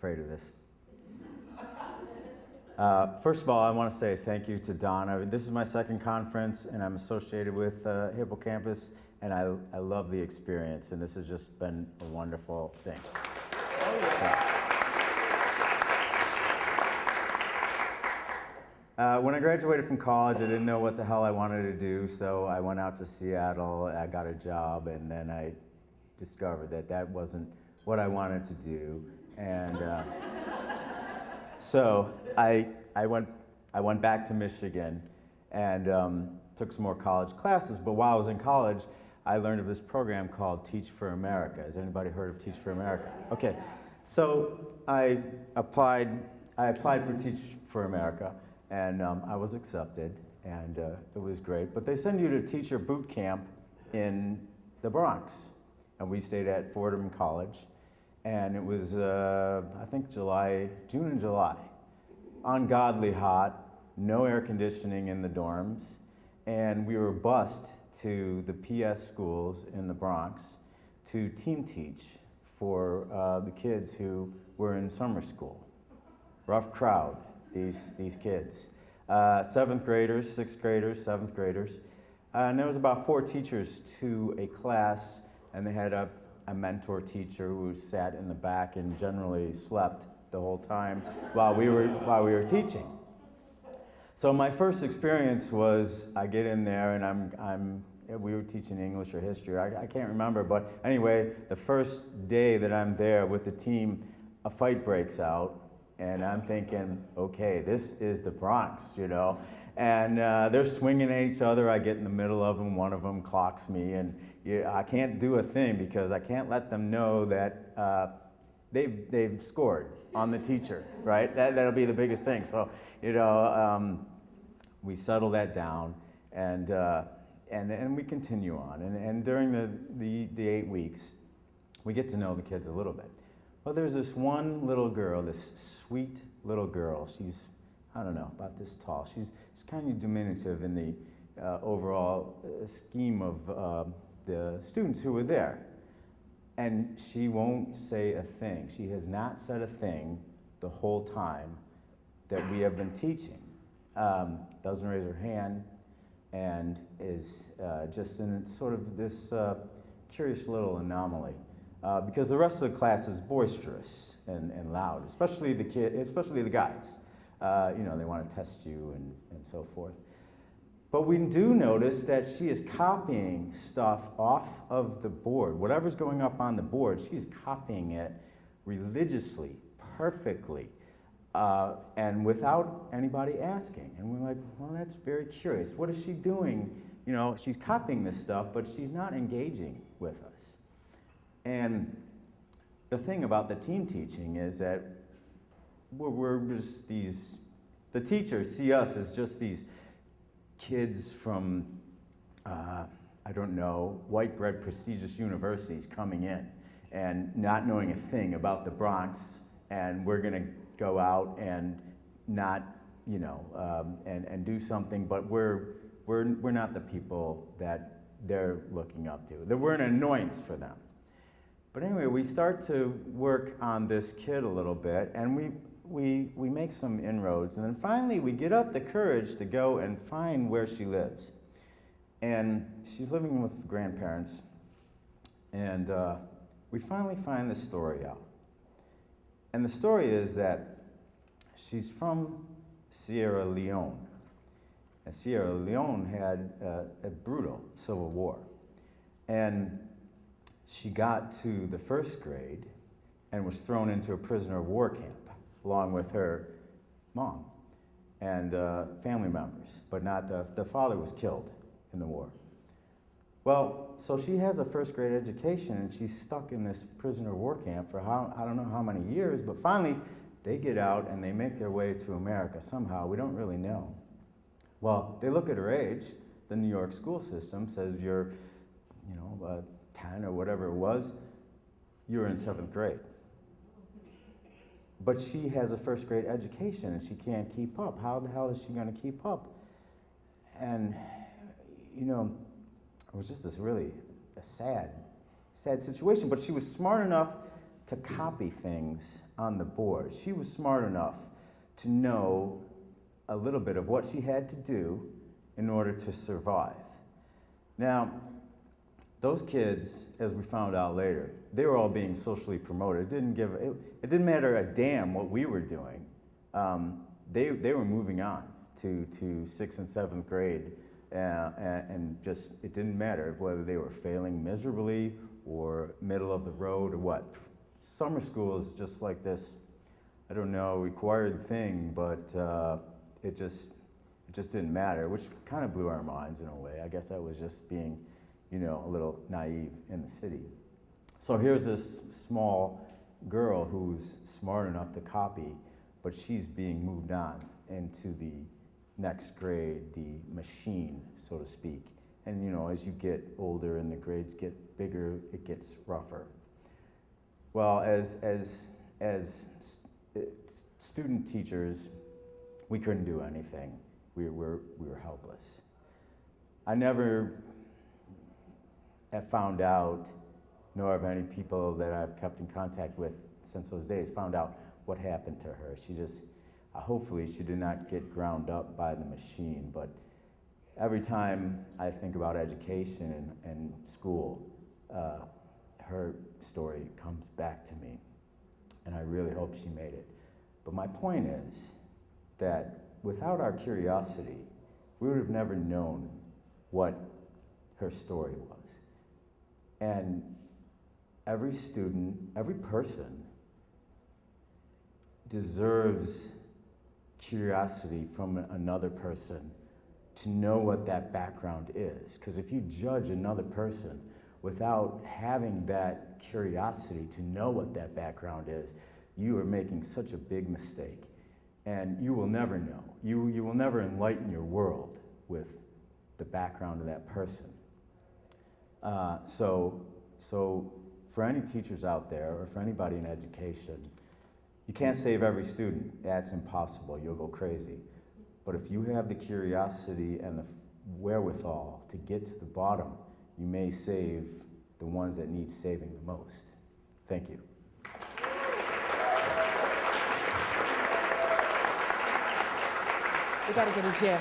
afraid of this. First of all, I want to say thank you to Donna. This is my second conference, and I'm associated with HippoCampus, and I love the experience, and this has just been a wonderful thing. Oh, yeah. When I graduated from college, I didn't know what the hell I wanted to do, so I went out to Seattle, I got a job, and then I discovered that that wasn't what I wanted to do, and so I went back to Michigan and took some more college classes, but while I was in college, I learned of this program called Teach for America. Has anybody heard of Teach for America? Okay, so I applied for Teach for America, and I was accepted, and it was great. But they send you to teacher boot camp in the Bronx, and we stayed at Fordham College, and it was, I think, June and July. Ungodly hot, no air conditioning in the dorms, and we were bused to the PS schools in the Bronx to team teach for the kids who were in summer school. Rough crowd, these kids. 7th graders, 6th graders, 7th graders. And there was about 4 teachers to a class, and they had a mentor teacher who sat in the back and generally slept the whole time while we were teaching. So my first experience was I get in there and we were teaching English or history, I can't remember, but anyway, the first day that I'm there with the team, a fight breaks out, and I'm thinking, okay, this is the Bronx, you know, and they're swinging at each other. I get in the middle of them, one of them clocks me, and I can't do a thing because I can't let them know that they've scored on the teacher, right? That'll be the biggest thing. So, you know, we settle that down, and we continue on. And during the 8 weeks, we get to know the kids a little bit. Well, there's this one little girl, this sweet little girl. She's, I don't know, about this tall. She's kind of diminutive in the overall scheme of the students who were there. And she won't say a thing. She has not said a thing the whole time that we have been teaching. Doesn't raise her hand and is just in sort of this curious little anomaly. Because the rest of the class is boisterous and loud, especially the guys. You know, they want to test you and so forth. But we do notice that she is copying stuff off of the board. Whatever's going up on the board, she's copying it religiously, perfectly, and without anybody asking. And we're like, well, that's very curious. What is she doing? You know, she's copying this stuff, but she's not engaging with us. And the thing about the team teaching is that we're just the teachers see us as just these kids from, I don't know, white bread prestigious universities coming in and not knowing a thing about the Bronx, and we're gonna go out and not, you know, and do something, but we're not the people that they're looking up to. That we're an annoyance for them. But anyway, we start to work on this kid a little bit, and we make some inroads, and then finally we get up the courage to go and find where she lives. And she's living with grandparents, and we finally find the story out. And the story is that she's from Sierra Leone. And Sierra Leone had a brutal civil war. And she got to the 1st grade and was thrown into a prisoner of war camp along with her mom and family members, but not the father was killed in the war. Well, so she has a 1st grade education, and she's stuck in this prisoner of war camp for I don't know how many years, but finally they get out and they make their way to America somehow. We don't really know. Well, they look at her age. The New York school system says you're, you know, 10 or whatever it was, you're in 7th grade. But she has a 1st grade education and she can't keep up. How the hell is she going to keep up? And, you know, it was just this really sad situation. But she was smart enough to to copy things on the board. She was smart enough to know a little bit of what she had to do in order to survive. Now, those kids, as we found out later, they were all being socially promoted. It didn't matter a damn what we were doing. They were moving on to 6th and 7th grade, and just, it didn't matter whether they were failing miserably or middle of the road or what. Summer school is just like this, I don't know, required thing, but it just didn't matter, which kind of blew our minds in a way. I guess I was just being, a little naive in the city. So here's this small girl who's smart enough to copy, but she's being moved on into the next grade, the machine, so to speak. And as you get older and the grades get bigger, it gets rougher. Well, as student teachers, we couldn't do anything. We were helpless. I never have found out, nor have any people that I've kept in contact with since those days, found out what happened to her. She just, hopefully she did not get ground up by the machine, but every time I think about education and school, her story comes back to me, and I really hope she made it. But my point is that without our curiosity, we would have never known what her story was. And every student, every person deserves curiosity from another person to know what that background is. Because if you judge another person without having that curiosity to know what that background is, you are making such a big mistake. And you will never know. You will never enlighten your world with the background of that person. So for any teachers out there, or for anybody in education, you can't save every student. That's impossible. You'll go crazy. But if you have the curiosity and the wherewithal to get to the bottom, you may save the ones that need saving the most. Thank you. We got to get a chair.